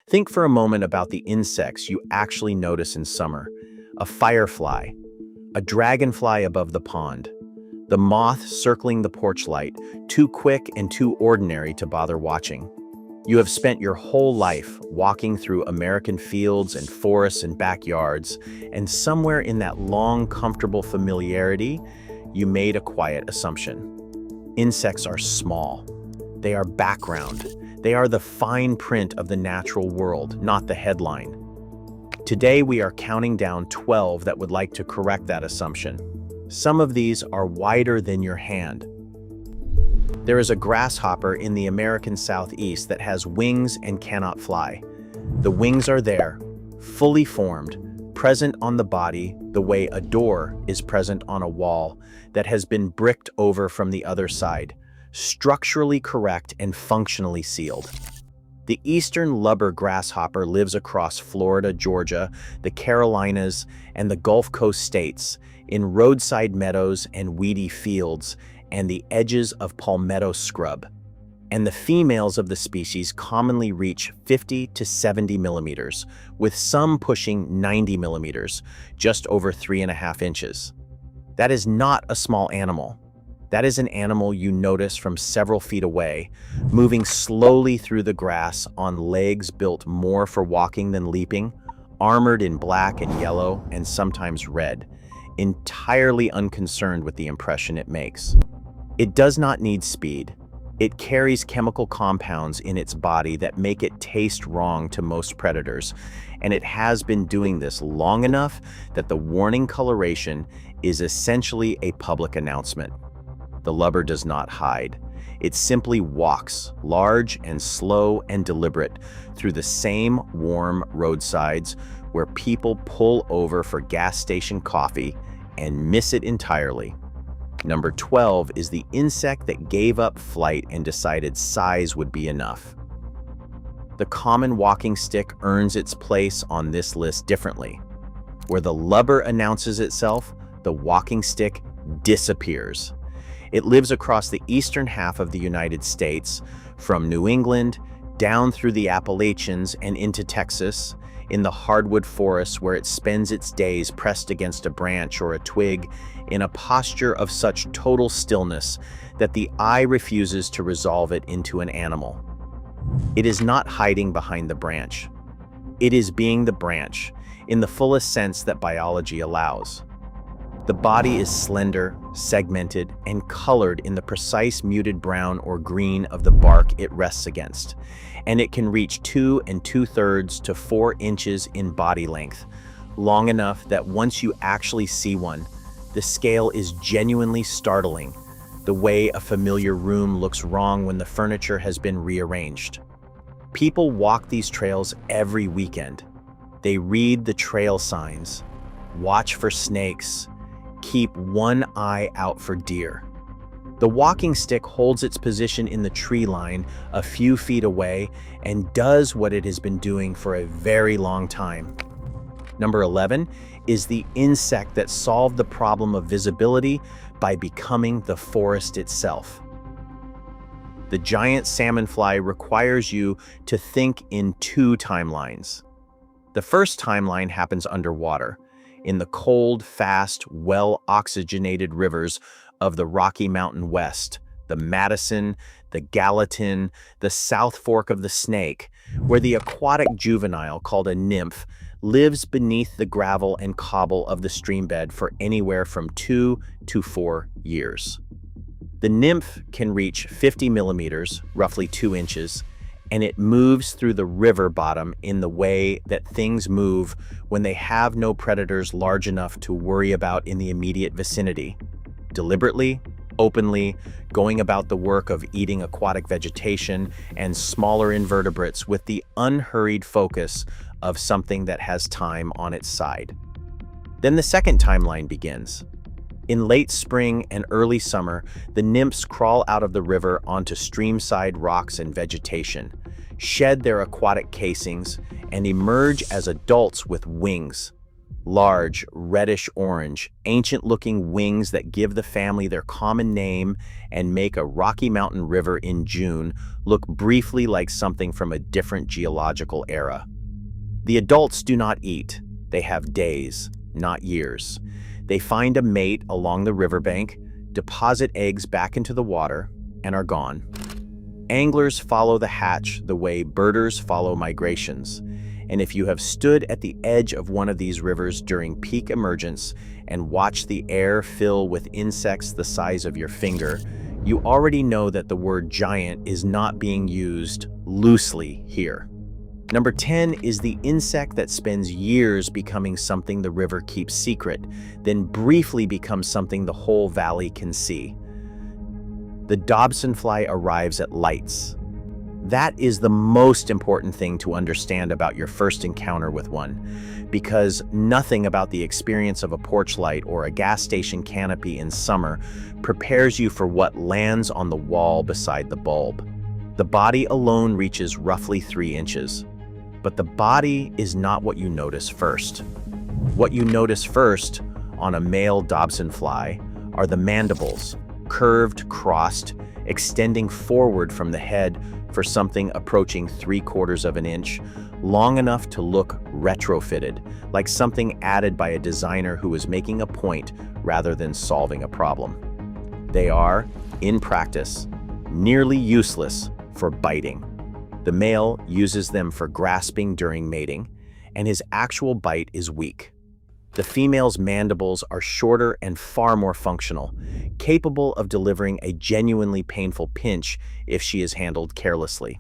Think for a moment about the insects you actually notice in summer. A firefly, a dragonfly above the pond, the moth circling the porch light, too quick and too ordinary to bother watching. You have spent your whole life walking through American fields and forests and backyards, and somewhere in that long, comfortable familiarity, you made a quiet assumption. Insects are small. They are background. They are the fine print of the natural world, not the headline. Today, we are counting down 12 that would like to correct that assumption. Some of these are wider than your hand. There is a grasshopper in the American Southeast that has wings and cannot fly. The wings are there, fully formed, present on the body the way a door is present on a wall that has been bricked over from the other side, structurally correct and functionally sealed. The eastern lubber grasshopper lives across Florida, Georgia, the Carolinas, and the Gulf Coast states, in roadside meadows and weedy fields, and the edges of palmetto scrub. And the females of the species commonly reach 50 to 70 millimeters, with some pushing 90 millimeters, just over 3.5 inches. That is not a small animal. That is an animal you notice from several feet away, moving slowly through the grass on legs built more for walking than leaping, armored in black and yellow and sometimes red, entirely unconcerned with the impression it makes. It does not need speed. It carries chemical compounds in its body that make it taste wrong to most predators, and it has been doing this long enough that the warning coloration is essentially a public announcement. The lubber does not hide. It simply walks, large and slow and deliberate, through the same warm roadsides where people pull over for gas station coffee and miss it entirely. Number 12 is the insect that gave up flight and decided size would be enough. The common walking stick earns its place on this list differently. Where the lubber announces itself, the walking stick disappears. It lives across the eastern half of the United States, from New England down through the Appalachians and into Texas, in the hardwood forests where it spends its days pressed against a branch or a twig in a posture of such total stillness that the eye refuses to resolve it into an animal. It is not hiding behind the branch. It is being the branch, in the fullest sense that biology allows. The body is slender, segmented, and colored in the precise muted brown or green of the bark it rests against, and it can reach 2 2/3 to 4 inches in body length, long enough that once you actually see one, the scale is genuinely startling, the way a familiar room looks wrong when the furniture has been rearranged. People walk these trails every weekend. They read the trail signs, watch for snakes, keep one eye out for deer. The walking stick holds its position in the tree line a few feet away and does what it has been doing for a very long time. Number 11 is the insect that solved the problem of visibility by becoming the forest itself. The giant salmonfly requires you to think in 2 timelines. The first timeline happens underwater, in the cold, fast, well-oxygenated rivers of the Rocky Mountain West, the Madison, the Gallatin, the South Fork of the Snake, where the aquatic juvenile, called a nymph, lives beneath the gravel and cobble of the streambed for anywhere from 2 to 4 years. The nymph can reach 50 millimeters, roughly 2 inches, and it moves through the river bottom in the way that things move when they have no predators large enough to worry about in the immediate vicinity. Deliberately, openly, going about the work of eating aquatic vegetation and smaller invertebrates with the unhurried focus of something that has time on its side. Then the second timeline begins. In late spring and early summer, the nymphs crawl out of the river onto streamside rocks and vegetation, shed their aquatic casings, and emerge as adults with wings, Large, reddish-orange, ancient-looking wings that give the family their common name and make a Rocky Mountain river in June look briefly like something from a different geological era. The adults do not eat. They have days, not years. They find a mate along the riverbank, deposit eggs back into the water, and are gone. Anglers follow the hatch the way birders follow migrations. And if you have stood at the edge of one of these rivers during peak emergence and watched the air fill with insects the size of your finger, you already know that the word giant is not being used loosely here. Number 10 is the insect that spends years becoming something the river keeps secret, then briefly becomes something the whole valley can see. The Dobson fly arrives at lights. That is the most important thing to understand about your first encounter with one, because nothing about the experience of a porch light or a gas station canopy in summer prepares you for what lands on the wall beside the bulb. The body alone reaches roughly 3 inches, but the body is not what you notice first. What you notice first on a male Dobson fly are the mandibles, curved, crossed, extending forward from the head for something approaching 3/4 of an inch, long enough to look retrofitted, like something added by a designer who is making a point rather than solving a problem. They are, in practice, nearly useless for biting. The male uses them for grasping during mating, and his actual bite is weak. The female's mandibles are shorter and far more functional, capable of delivering a genuinely painful pinch if she is handled carelessly.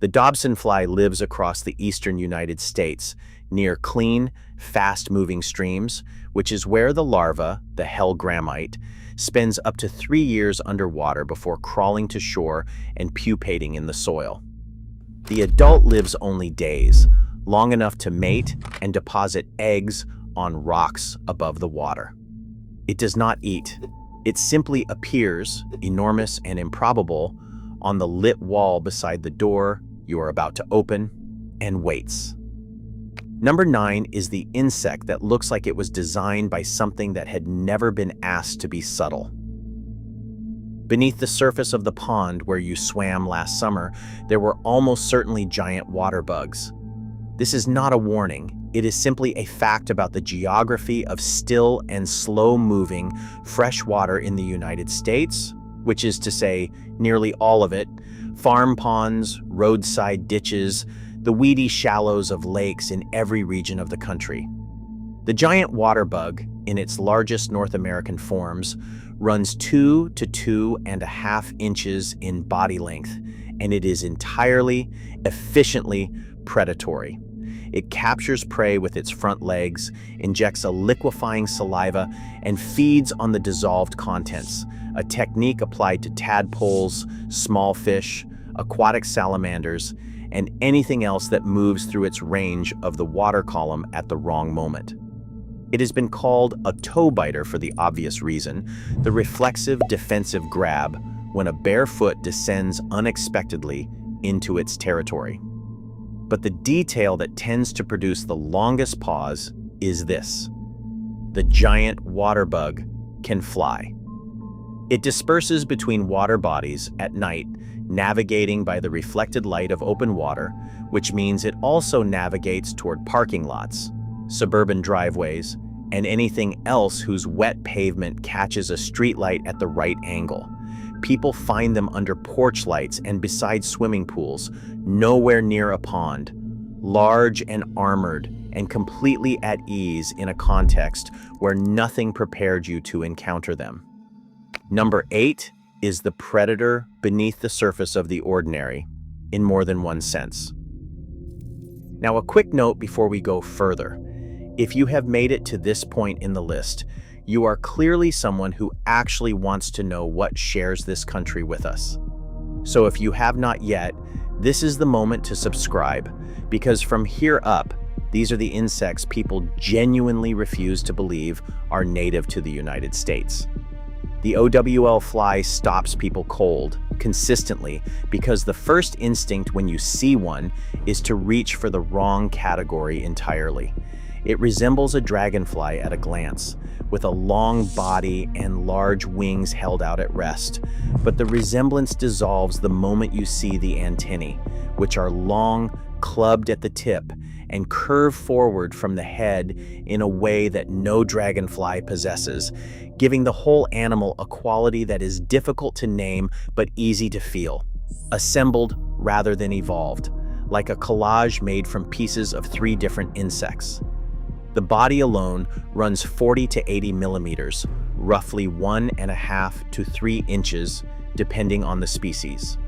The Dobson fly lives across the eastern United States, near clean, fast-moving streams, which is where the larva, the hellgrammite, spends up to 3 years underwater before crawling to shore and pupating in the soil. The adult lives only days, long enough to mate and deposit eggs on rocks above the water. It does not eat. It simply appears, enormous and improbable, on the lit wall beside the door you are about to open, and waits. Number 9 is the insect that looks like it was designed by something that had never been asked to be subtle. Beneath the surface of the pond where you swam last summer, there were almost certainly giant water bugs. This is not a warning. It is simply a fact about the geography of still and slow-moving fresh water in the United States, which is to say, nearly all of it, farm ponds, roadside ditches, the weedy shallows of lakes in every region of the country. The giant water bug, in its largest North American forms, runs 2 to 2.5 inches in body length, and it is entirely, efficiently predatory. It captures prey with its front legs, injects a liquefying saliva, and feeds on the dissolved contents, a technique applied to tadpoles, small fish, aquatic salamanders, and anything else that moves through its range of the water column at the wrong moment. It has been called a toe biter for the obvious reason, the reflexive defensive grab when a bare foot descends unexpectedly into its territory. But the detail that tends to produce the longest pause is this: the giant water bug can fly. It disperses between water bodies at night, navigating by the reflected light of open water, which means it also navigates toward parking lots, suburban driveways, and anything else whose wet pavement catches a streetlight at the right angle. People find them under porch lights and beside swimming pools, nowhere near a pond, large and armored and completely at ease in a context where nothing prepared you to encounter them. Number 8 is the predator beneath the surface of the ordinary, in more than one sense. Now, a quick note before we go further. If you have made it to this point in the list, you are clearly someone who actually wants to know what shares this country with us. So if you have not yet, this is the moment to subscribe, because from here up, these are the insects people genuinely refuse to believe are native to the United States. The OWL fly stops people cold, consistently, because the first instinct when you see one is to reach for the wrong category entirely. It resembles a dragonfly at a glance, with a long body and large wings held out at rest, but the resemblance dissolves the moment you see the antennae, which are long, clubbed at the tip, and curve forward from the head in a way that no dragonfly possesses, giving the whole animal a quality that is difficult to name but easy to feel. Assembled rather than evolved, like a collage made from pieces of 3 different insects. The body alone runs 40 to 80 millimeters, roughly 1.5 to 3 inches, depending on the species.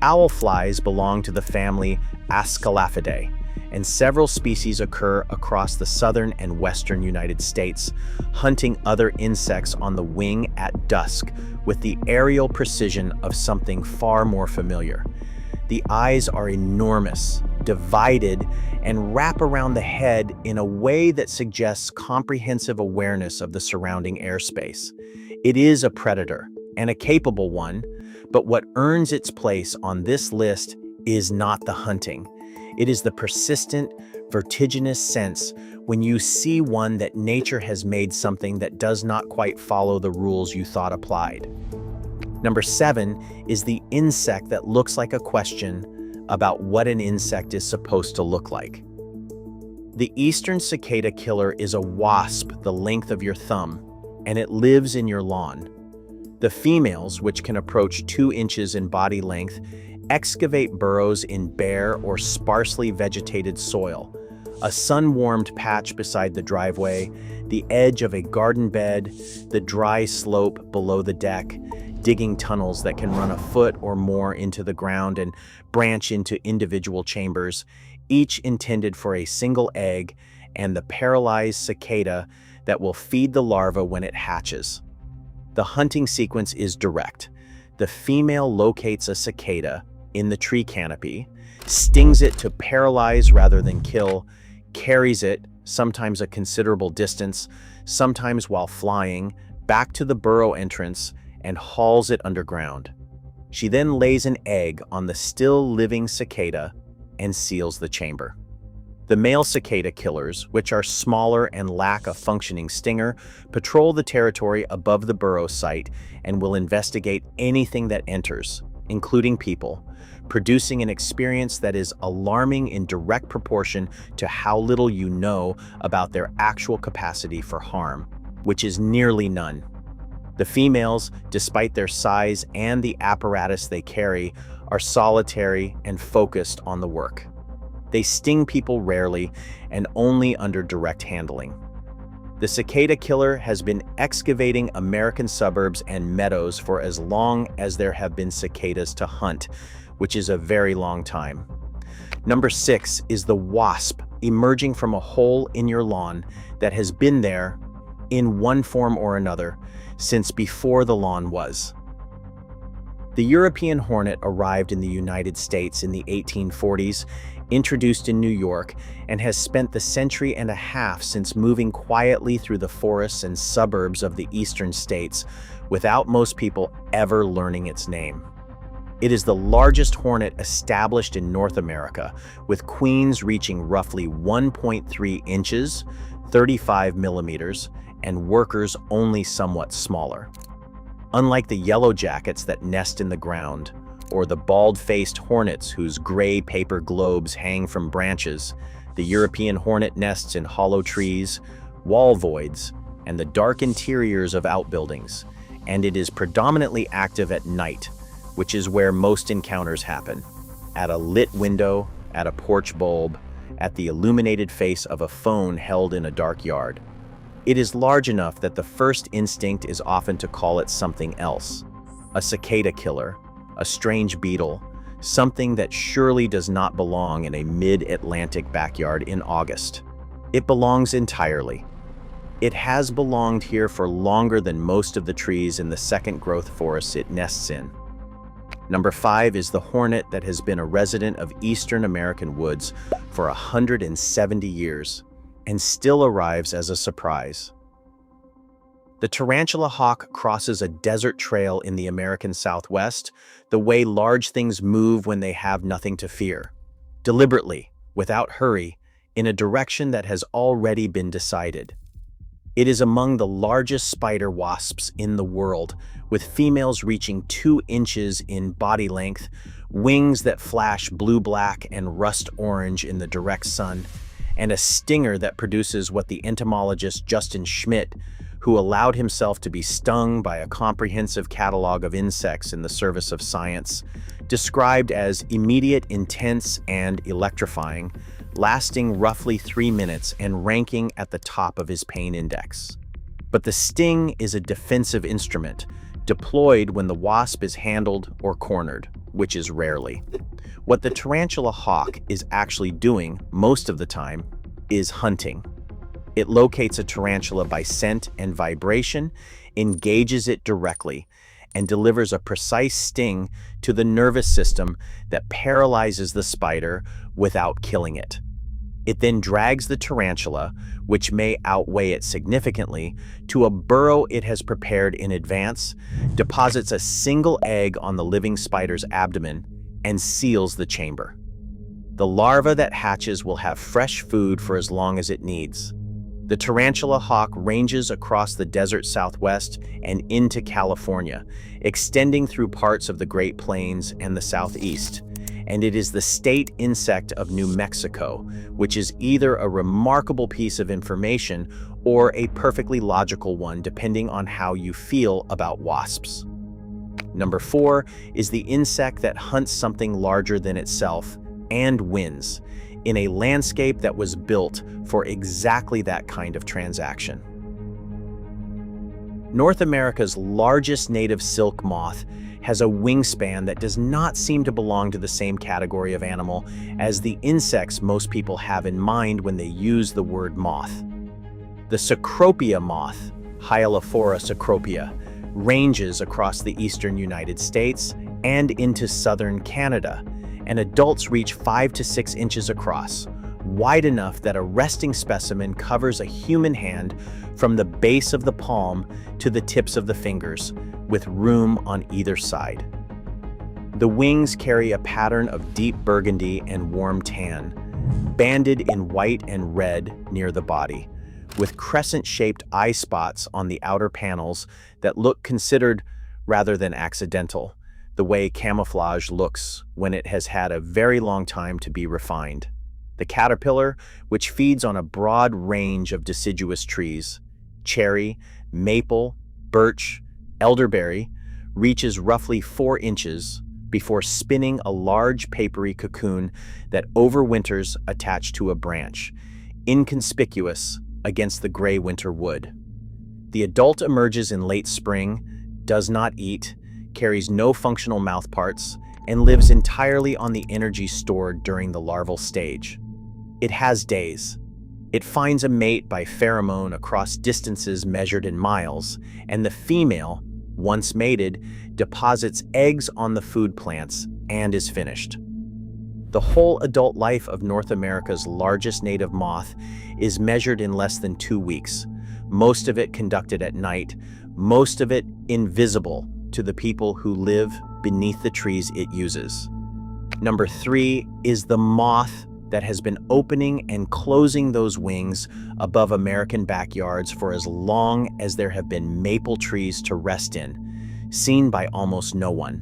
Owl flies belong to the family Ascalaphidae, and several species occur across the southern and western United States, hunting other insects on the wing at dusk with the aerial precision of something far more familiar. The eyes are enormous, divided, and wrap around the head in a way that suggests comprehensive awareness of the surrounding airspace. It is a predator, and a capable one, but what earns its place on this list is not the hunting. It is the persistent, vertiginous sense when you see one that nature has made something that does not quite follow the rules you thought applied. Number 7 is the insect that looks like a question about what an insect is supposed to look like. The eastern cicada killer is a wasp the length of your thumb, and it lives in your lawn. The females, which can approach 2 inches in body length, excavate burrows in bare or sparsely vegetated soil, a sun-warmed patch beside the driveway, the edge of a garden bed, the dry slope below the deck, digging tunnels that can run a foot or more into the ground and branch into individual chambers, each intended for a single egg and the paralyzed cicada that will feed the larva when it hatches. The hunting sequence is direct. The female locates a cicada in the tree canopy, stings it to paralyze rather than kill, carries it, sometimes a considerable distance, sometimes while flying, back to the burrow entrance and hauls it underground. She then lays an egg on the still living cicada and seals the chamber. The male cicada killers, which are smaller and lack a functioning stinger, patrol the territory above the burrow site and will investigate anything that enters, including people, producing an experience that is alarming in direct proportion to how little you know about their actual capacity for harm, which is nearly none. The females, despite their size and the apparatus they carry, are solitary and focused on the work. They sting people rarely and only under direct handling. The cicada killer has been excavating American suburbs and meadows for as long as there have been cicadas to hunt, which is a very long time. Number 6 is the wasp emerging from a hole in your lawn that has been there, in one form or another, since before the lawn was. The European hornet arrived in the United States in the 1840s, introduced in New York, and has spent the century and a half since moving quietly through the forests and suburbs of the eastern states without most people ever learning its name. It is the largest hornet established in North America, with queens reaching roughly 1.3 inches, 35 millimeters, and workers only somewhat smaller. Unlike the yellow jackets that nest in the ground, or the bald-faced hornets whose gray paper globes hang from branches, the European hornet nests in hollow trees, wall voids, and the dark interiors of outbuildings, and it is predominantly active at night, which is where most encounters happen. At a lit window, at a porch bulb, at the illuminated face of a phone held in a dark yard. It is large enough that the first instinct is often to call it something else. A cicada killer, a strange beetle, something that surely does not belong in a mid-Atlantic backyard in August. It belongs entirely. It has belonged here for longer than most of the trees in the second growth forests it nests in. Number 5 is the hornet that has been a resident of eastern American woods for 170 years and still arrives as a surprise. The tarantula hawk crosses a desert trail in the American Southwest, the way large things move when they have nothing to fear. Deliberately, without hurry, in a direction that has already been decided. It is among the largest spider wasps in the world, with females reaching 2 inches in body length, wings that flash blue-black and rust-orange in the direct sun, and a stinger that produces what the entomologist Justin Schmidt, who allowed himself to be stung by a comprehensive catalog of insects in the service of science, described as immediate, intense, and electrifying, lasting roughly 3 minutes and ranking at the top of his pain index. But the sting is a defensive instrument, deployed when the wasp is handled or cornered, which is rarely. What the tarantula hawk is actually doing, most of the time, is hunting. It locates a tarantula by scent and vibration, engages it directly, and delivers a precise sting to the nervous system that paralyzes the spider without killing it. It then drags the tarantula, which may outweigh it significantly, to a burrow it has prepared in advance, deposits a single egg on the living spider's abdomen, and seals the chamber. The larva that hatches will have fresh food for as long as it needs. The tarantula hawk ranges across the desert Southwest and into California, extending through parts of the Great Plains and the Southeast. And it is the state insect of New Mexico, which is either a remarkable piece of information or a perfectly logical one, depending on how you feel about wasps. Number 4 is the insect that hunts something larger than itself and wins, in a landscape that was built for exactly that kind of transaction. North America's largest native silk moth has a wingspan that does not seem to belong to the same category of animal as the insects most people have in mind when they use the word moth. The Cecropia moth, Hyalophora cecropia, ranges across the eastern United States and into southern Canada, and adults reach 5 to 6 inches across, wide enough that a resting specimen covers a human hand from the base of the palm to the tips of the fingers, with room on either side. The wings carry a pattern of deep burgundy and warm tan, banded in white and red near the body, with crescent-shaped eye spots on the outer panels that look considered rather than accidental, the way camouflage looks when it has had a very long time to be refined. The caterpillar, which feeds on a broad range of deciduous trees, cherry, maple, birch, elderberry, reaches roughly 4 inches before spinning a large papery cocoon that overwinters attached to a branch, inconspicuous against the gray winter wood. The adult emerges in late spring, does not eat, carries no functional mouthparts, and lives entirely on the energy stored during the larval stage. It has days. It finds a mate by pheromone across distances measured in miles, and the female, once mated, deposits eggs on the food plants and is finished. The whole adult life of North America's largest native moth is measured in less than 2 weeks, most of it conducted at night, most of it invisible to the people who live beneath the trees it uses. Number 3 is the moth that has been opening and closing those wings above American backyards for as long as there have been maple trees to rest in, seen by almost no one.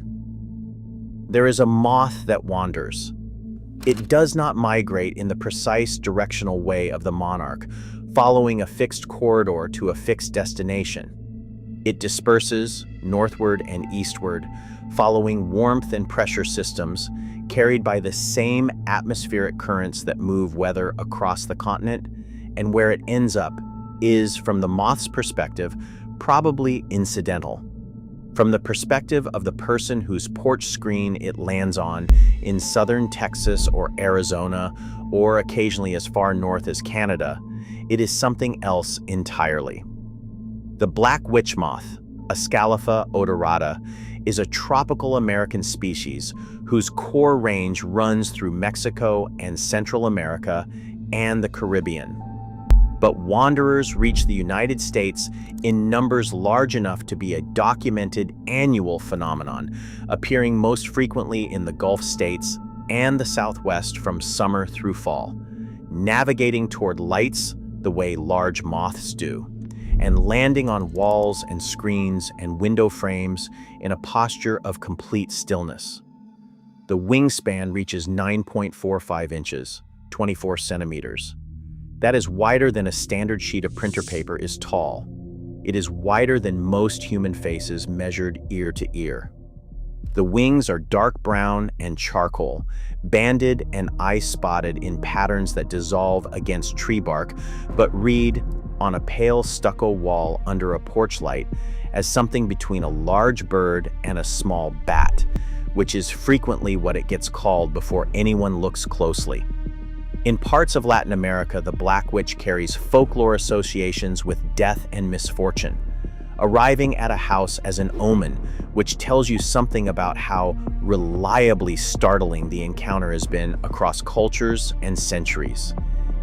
There is a moth that wanders. It does not migrate in the precise directional way of the monarch, following a fixed corridor to a fixed destination. It disperses northward and eastward, following warmth and pressure systems carried by the same atmospheric currents that move weather across the continent, and where it ends up is, from the moth's perspective, probably incidental. From the perspective of the person whose porch screen it lands on in southern Texas or Arizona, or occasionally as far north as Canada, it is something else entirely. The black witch moth, Ascalipha odorata, is a tropical American species whose core range runs through Mexico and Central America and the Caribbean. But wanderers reach the United States in numbers large enough to be a documented annual phenomenon, appearing most frequently in the Gulf states and the Southwest from summer through fall. navigating toward lights the way large moths do, and landing on walls and screens and window frames in a posture of complete stillness. The wingspan reaches 9.45 inches, 24 centimeters. That is wider than a standard sheet of printer paper is tall. It is wider than most human faces measured ear to ear. The wings are dark brown and charcoal, banded and eye-spotted in patterns that dissolve against tree bark, but read on a pale stucco wall under a porch light as something between a large bird and a small bat, which is frequently what it gets called before anyone looks closely. In parts of Latin America, the Black Witch carries folklore associations with death and misfortune, arriving at a house as an omen, which tells you something about how reliably startling the encounter has been across cultures and centuries.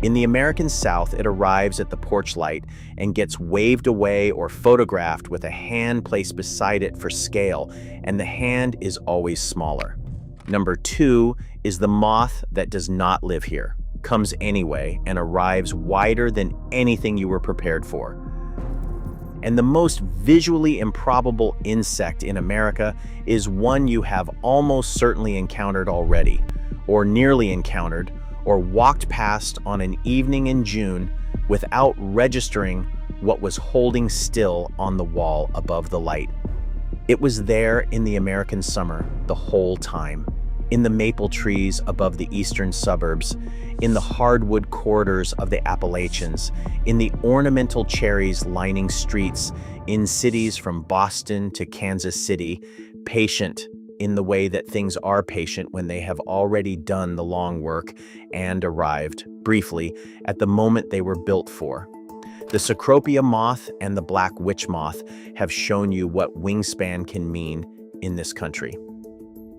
In the American South, it arrives at the porch light and gets waved away or photographed with a hand placed beside it for scale, and the hand is always smaller. Number 2 is the moth that does not live here, comes anyway, and arrives wider than anything you were prepared for. And the most visually improbable insect in America is one you have almost certainly encountered already, or nearly encountered, or walked past on an evening in June without registering what was holding still on the wall above the light. It was there in the American summer the whole time, in the maple trees above the eastern suburbs, in the hardwood corridors of the Appalachians, in the ornamental cherries lining streets, in cities from Boston to Kansas City, patient in the way that things are patient when they have already done the long work and arrived, briefly, at the moment they were built for. The Cecropia moth and the black witch moth have shown you what wingspan can mean in this country.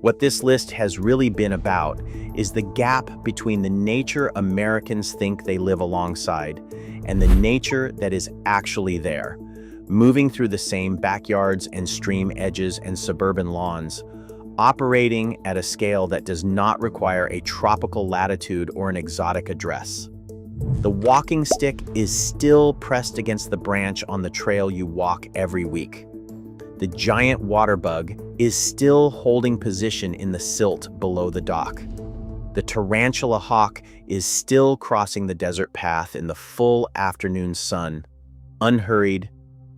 What this list has really been about is the gap between the nature Americans think they live alongside and the nature that is actually there, moving through the same backyards and stream edges and suburban lawns, operating at a scale that does not require a tropical latitude or an exotic address. The walking stick is still pressed against the branch on the trail you walk every week. The giant water bug is still holding position in the silt below the dock. The tarantula hawk is still crossing the desert path in the full afternoon sun, unhurried,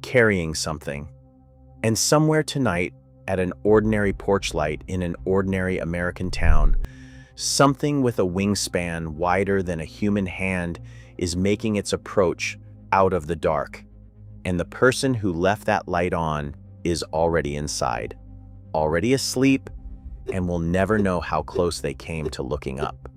carrying something. And somewhere tonight, at an ordinary porch light in an ordinary American town, something with a wingspan wider than a human hand is making its approach out of the dark. And the person who left that light on is already inside, already asleep, and will never know how close they came to looking up.